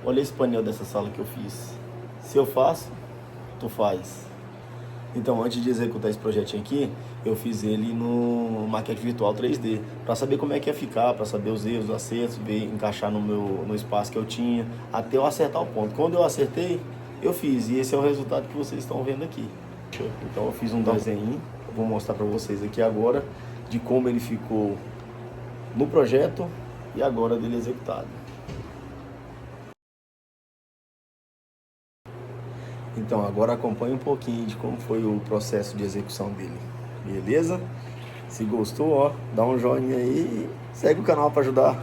Olha esse painel dessa sala que eu fiz. Se eu faço, tu faz. Então, antes de executar esse projetinho aqui, eu fiz ele no Maquete Virtual 3D, para saber como é que ia ficar, para saber os erros, os acertos, ver, encaixar no espaço que eu tinha, até eu acertar o ponto. Quando eu acertei, eu fiz, e esse é o resultado que vocês estão vendo aqui. Então, eu fiz um desenho, vou mostrar para vocês aqui agora, de como ele ficou no projeto e agora dele executado. Então, agora acompanhe um pouquinho de como foi o processo de execução dele, beleza? Se gostou, ó, dá um joinha aí e segue o canal para ajudar.